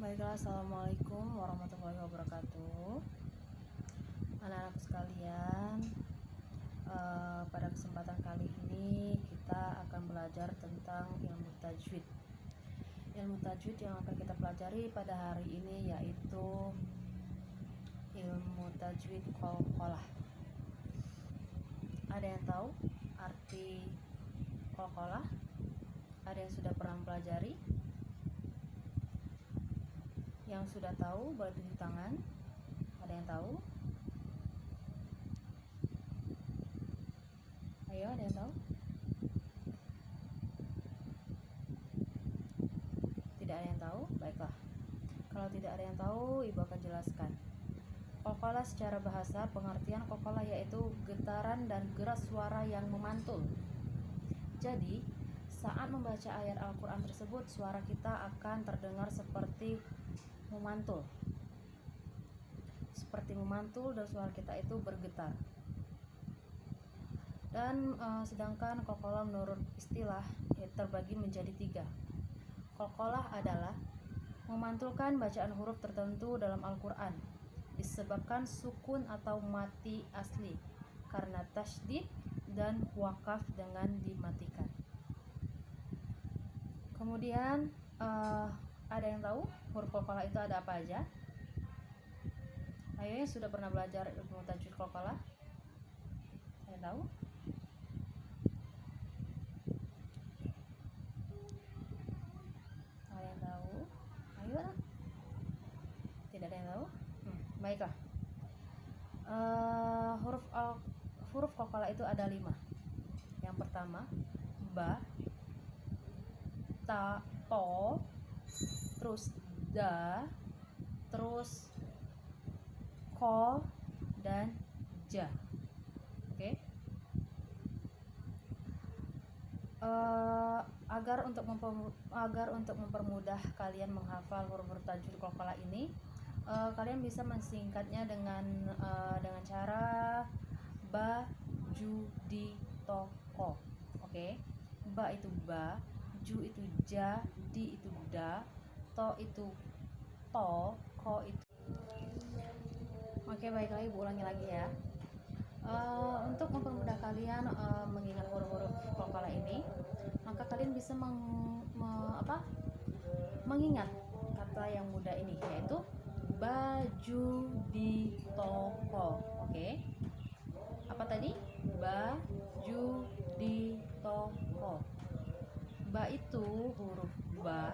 Baiklah, assalamualaikum warahmatullahi wabarakatuh. Anak-anak sekalian, pada kesempatan kali ini kita akan belajar tentang ilmu tajwid. Ilmu tajwid yang akan kita pelajari pada hari ini yaitu ilmu tajwid qalqalah. Ada yang tahu arti qalqalah? Ada yang sudah pernah pelajari? Yang sudah tahu boleh tunjuk tangan. Ada yang tahu? Ayo, ada yang tahu? Tidak ada yang tahu? Baiklah. Kalau tidak ada yang tahu, Ibu akan jelaskan. Qalqalah secara bahasa, pengertian qalqalah yaitu getaran dan gerak suara yang memantul. Jadi, saat membaca ayat Al-Quran tersebut, suara kita akan terdengar seperti memantul. Seperti memantul dan suara kita itu bergetar. Dan sedangkan qalqalah menurut istilah terbagi menjadi 3. Qalqalah adalah memantulkan bacaan huruf tertentu dalam Al-Quran disebabkan sukun atau mati asli karena tasydid dan wakaf dengan dimatikan. Kemudian ada yang tahu huruf qalqalah itu ada apa aja? Ayo, yang sudah pernah belajar ilmu tajwid qalqalah, ada yang tahu? Ada yang tahu? Ayo lah. Tidak ada yang tahu? Baiklah. Huruf qalqalah itu ada 5. Yang pertama ba, ta, to, terus da, terus ko, dan ja. Oke. Agar untuk mempermudah kalian menghafal huruf-huruf tajwid qalqalah ini, kalian bisa mensingkatnya dengan cara ba, ju, di, to, ko. Oke. Ba itu ba, ju itu ja, di itu da, to itu to, ko itu. Oke, baiklah, Ibu ulangi lagi ya. Untuk mempermudah kalian mengingat huruf-huruf qalqalah ini, maka kalian bisa mengingat kata yang mudah ini, yaitu baju di toko. Oke. Apa tadi? Baju di toko. Ba itu huruf ba,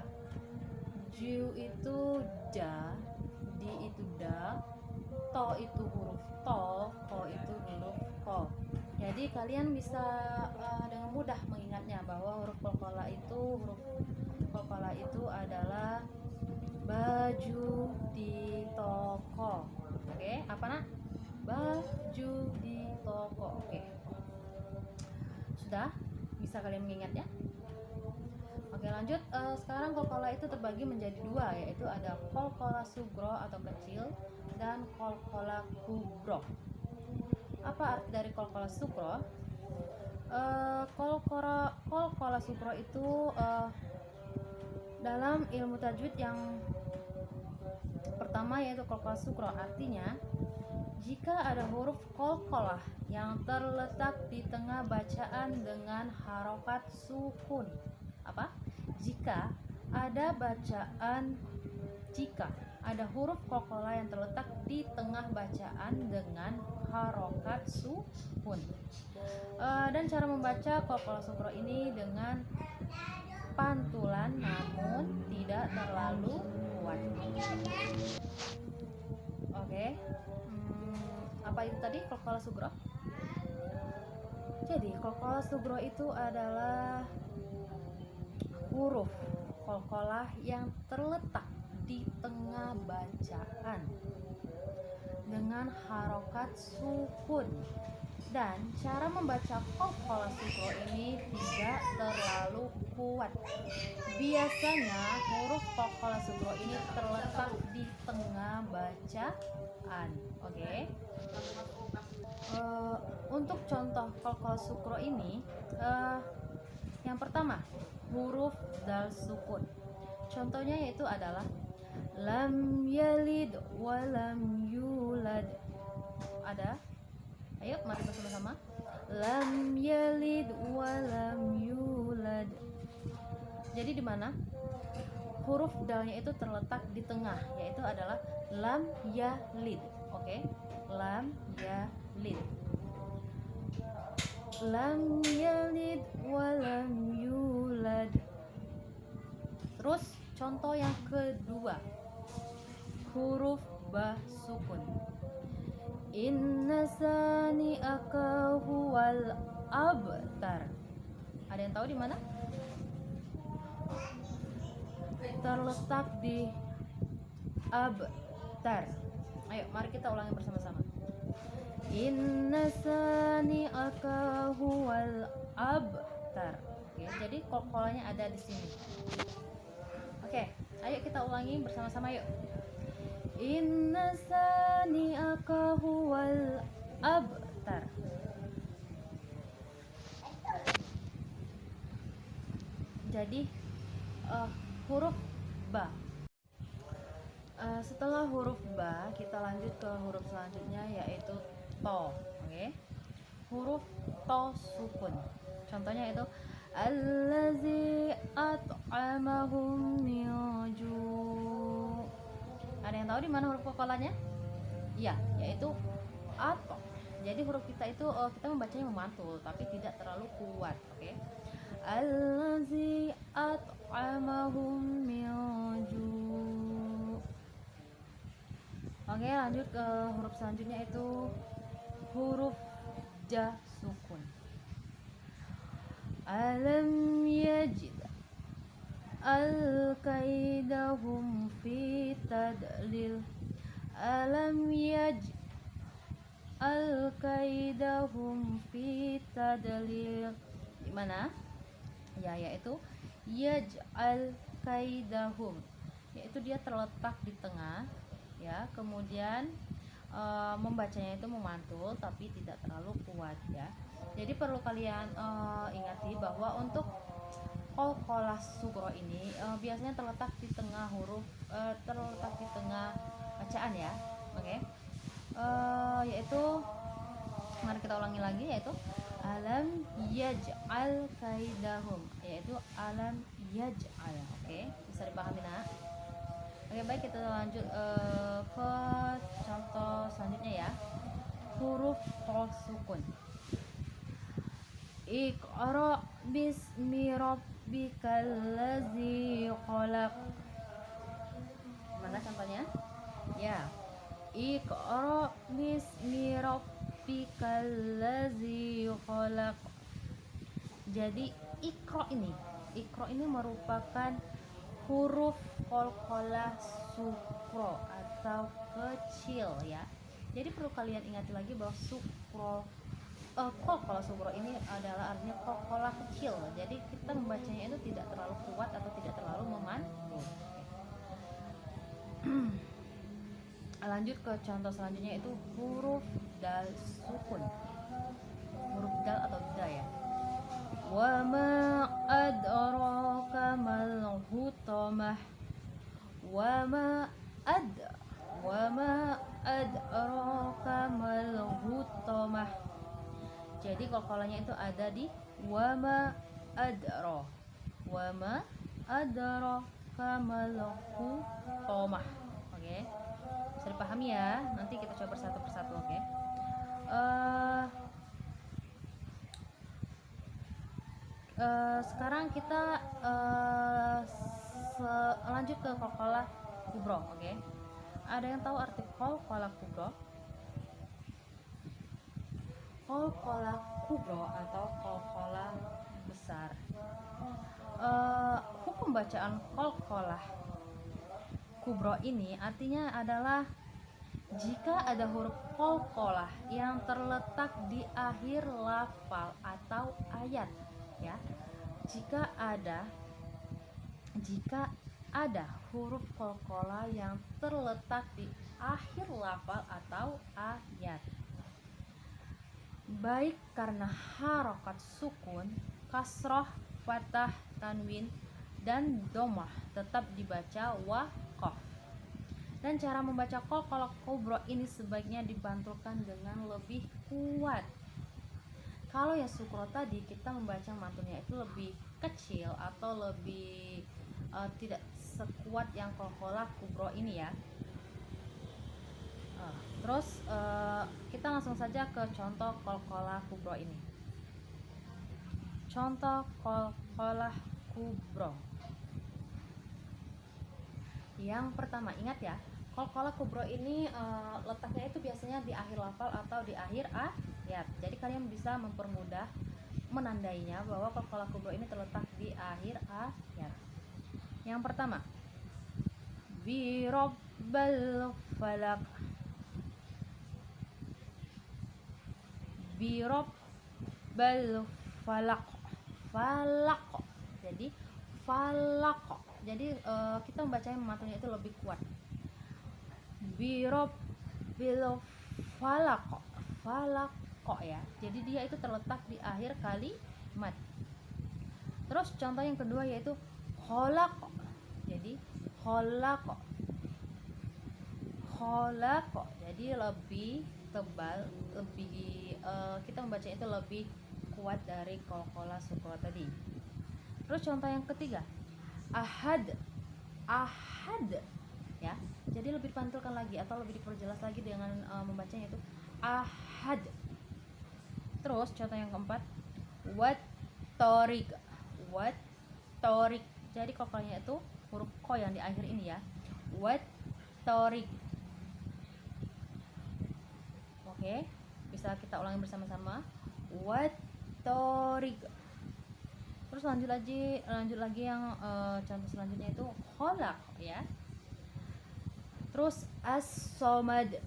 ju itu ja, di itu da, to itu huruf to, ko itu huruf ko. Jadi kalian bisa dengan mudah mengingatnya bahwa huruf qalqalah itu adalah baju di toko. Oke, apa nak? Baju di toko. Oke. Sudah bisa kalian mengingatnya? Oke, lanjut. Sekarang qalqalah itu terbagi menjadi 2, yaitu ada qalqalah sugro atau kecil dan qalqalah kubro. Apa arti dari qalqalah sugro? Qalqalah sugro itu dalam ilmu tajwid yang pertama yaitu qalqalah sugro, artinya jika ada huruf qalqalah yang terletak di tengah bacaan dengan harokat sukun. Apa? Jika ada huruf qalqalah yang terletak di tengah bacaan dengan harokat sukun. Dan cara membaca qalqalah sugro ini dengan pantulan namun tidak terlalu kuat. Oke. Apa itu tadi qalqalah sugro? Jadi qalqalah sugro itu adalah huruf qalqalah yang terletak di tengah bacaan dengan harokat sukun. Dan cara membaca qalqalah sugro ini tidak terlalu kuat. Biasanya huruf qalqalah sugro ini terletak di tengah bacaan. Oke. Untuk contoh qalqalah sugro ini, yang pertama huruf dal sukun. Contohnya yaitu adalah lam yalid walam yulad. Ada? Ayo mari bersama-sama. Lam yalid walam yulad. Jadi di mana huruf dalnya itu terletak di tengah, yaitu adalah lam yalid. Oke, lam yalid. Lam yalid walam yulad. Terus contoh yang kedua, huruf ba sukun. Inna sani'aka huwal abtar. Ada yang tahu di mana? Terletak di abtar. Ayo, mari kita ulangi bersama-sama. Inna sani'aka huwal abtar. Oke, jadi kolkolanya ada di sini. Oke, ayo kita ulangi bersama-sama yuk. Inna sani'aka huwal abtar. Jadi huruf ba. Setelah huruf ba, kita lanjut ke huruf selanjutnya yaitu to. Oke. Huruf to sukun. Contohnya itu allazi at'amahum min ju'. Ada yang tahu di mana huruf kokolanya? Iya, yaitu at. Jadi huruf kita itu kita membacanya memantul tapi tidak terlalu kuat, oke? Allazi at'amahum min ju'. Oke, lanjut ke huruf selanjutnya itu huruf ja sukun. Alam yajid al-kaidahum fi tadlil. Alam yajid al-kaidahum fi tadlil. Di mana? Ya, yaitu yaj'al kaidahum. Yaitu dia terletak di tengah, ya. Kemudian membacanya itu memantul tapi tidak terlalu kuat, ya. Jadi perlu kalian ingati bahwa untuk qalqalah sugro ini biasanya terletak di tengah huruf, terletak di tengah bacaan, ya. Oke. Yaitu mari kita ulangi lagi, yaitu alam yaj'al kaidahum, yaitu alam yaj'al. Oke, bisa dipahami nak? Oke, baik, kita lanjut ke contoh selanjutnya ya. Huruf to sukun. Iqra bismi rabbikal ladzi khalaq. Mana contohnya? Ya. Iqra bismi rabbikal ladzi khalaq. Jadi iqra ini merupakan huruf qalqalah sukro atau kecil, ya. Jadi perlu kalian ingati lagi bahwa sukro, qalqalah sukro ini adalah artinya qalqalah kecil. Jadi kita membacanya itu tidak terlalu kuat atau tidak terlalu memantul. Lanjut ke contoh selanjutnya itu huruf dal sukun. Huruf dal atau da, ya. Wa ma adraka mal hutamah. Wa ma adraka mal hutamah. Jadi qalqalahnya itu ada di wa ma adra. Wa ma adraka mal hutamah. Oke. Bisa dipahami ya? Nanti kita coba satu persatu, oke? Sekarang kita lanjut ke qalqalah kubro, oke? Ada yang tahu arti qalqalah kubro? Qalqalah kubro atau qalqalah besar. Hukum bacaan qalqalah kubro ini artinya adalah jika ada huruf qalqalah yang terletak di akhir lafal atau ayat, ya. Jika ada huruf qalqalah yang terletak di akhir lafal atau ayat, baik karena harokat sukun, kasroh, fathah, tanwin, dan domah, tetap dibaca waqaf. Dan cara membaca qalqalah kubro ini sebaiknya dipantulkan dengan lebih kuat. Kalau ya sukro tadi kita membaca mantulnya itu lebih kecil atau lebih tidak sekuat yang qalqalah kubro ini ya. Terus kita langsung saja ke contoh qalqalah kubro ini. Contoh qalqalah kubro. Yang pertama, ingat ya, qalqalah kubro ini letaknya itu biasanya di akhir lafal atau di akhir ayat. Jadi kalian bisa mempermudah menandainya bahwa qalqalah kubro ini terletak di akhir ayat. Yang pertama, bi rabbal falaq. Bi rabbal falaq. Falaq. Jadi falaq. Jadi kita membacanya mantulnya itu lebih kuat. Bi rabbil falaq. Falaq ya. Jadi dia itu terletak di akhir kalimat. Terus contoh yang kedua yaitu khalaq. Jadi khalaq. Khalaq. Jadi lebih tebal, lebih kita membacanya itu lebih kuat dari qalqalah sukro tadi. Terus contoh yang ketiga, ahad. Ahad ya. Jadi lebih dipantulkan lagi atau lebih diperjelas lagi dengan membacanya itu ahad. Terus contoh yang keempat, wat torik. Wat torik. Jadi qalqalahnya itu huruf ko yang di akhir ini ya. Wat torik. Oke, bisa kita ulangi bersama-sama. Wat torik. Terus lanjut lagi yang contoh selanjutnya itu kholaq ya. Terus as-somad.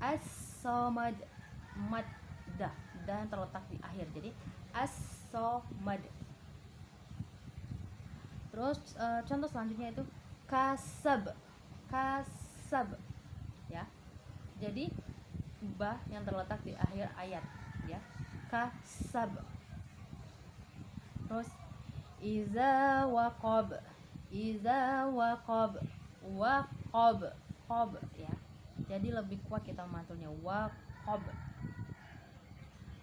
As-somad, maddah dan terletak di akhir. Jadi as-somad. Terus contoh selanjutnya itu kasab. Kasab ya. Jadi ba yang terletak di akhir ayat ya. Kasab. Terus iza waqab. Iza waqab. Waqab. Qab ya. Jadi lebih kuat kita mantulnya waqab.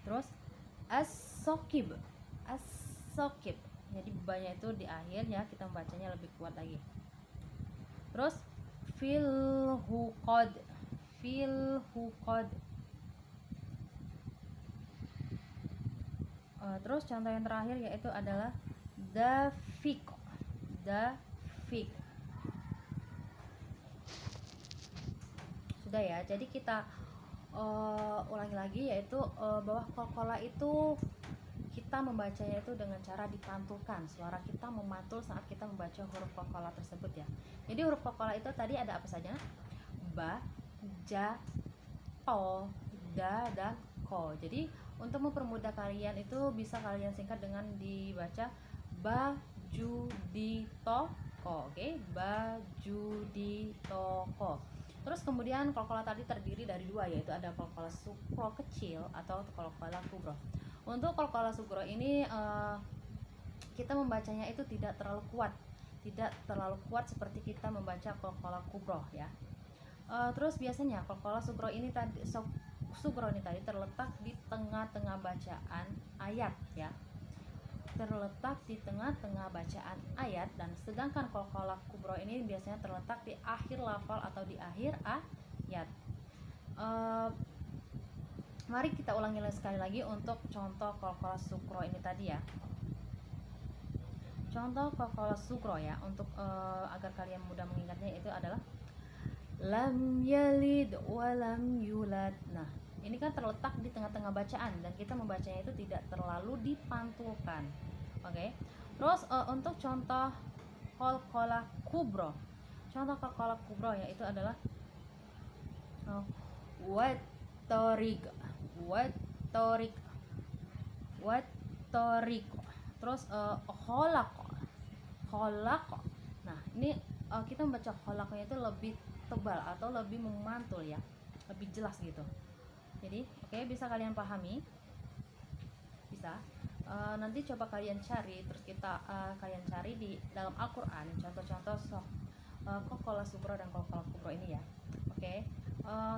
Terus as-saqib. As-saqib. Jadi banyak itu di akhir ya, kita membacanya lebih kuat lagi. Terus fil huqad. Fil huqad. Terus contoh yang terakhir yaitu adalah dafiq. Dafiq. Sudah ya. Jadi kita ulangi lagi yaitu bahwa qalqalah itu kita membacanya itu dengan cara dipantulkan. Suara kita memantul saat kita membaca huruf qalqalah tersebut ya. Jadi huruf qalqalah itu tadi ada apa saja? Ba, ja, to, da, dan ko. Jadi untuk mempermudah kalian itu bisa kalian singkat dengan dibaca baju di toko. Oke, baju di toko. Terus kemudian qalqalah tadi terdiri dari dua, yaitu ada qalqalah sukro kecil atau qalqalah kubro. Untuk qalqalah sukro ini kita membacanya itu tidak terlalu kuat seperti kita membaca qalqalah kubro ya. Terus biasanya qalqalah sukro ini tadi terletak di tengah-tengah bacaan ayat ya. Terletak di tengah-tengah bacaan ayat, dan sedangkan qalqalah kubro ini biasanya terletak di akhir lafal atau di akhir ayat. Mari kita ulangi sekali lagi untuk contoh qalqalah sukro ini tadi ya. Contoh qalqalah sukro ya, untuk agar kalian mudah mengingatnya itu adalah lam yalid wa lam yulad. Nah, ini kan terletak di tengah-tengah bacaan dan kita membacanya itu tidak terlalu dipantulkan. Oke. Terus untuk contoh qalqalah kubro. Contoh qalqalah kubro yaitu adalah wat torik. Wat torik. Wat torik. Terus kholaq. Kholaq. Nah, ini kita membaca kholaqnya itu lebih tebal atau lebih memantul ya, lebih jelas gitu. Jadi bisa kalian pahami, bisa nanti coba kalian cari, terus kalian cari di dalam Al-Quran contoh-contoh Qaqqalah sughra dan Qaqqalah kubra ini ya. Oke.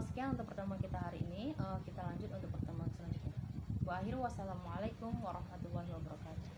Sekian untuk pertemuan kita hari ini. Kita lanjut untuk pertemuan selanjutnya. Wa akhiru wassalamualaikum warahmatullahi wabarakatuh.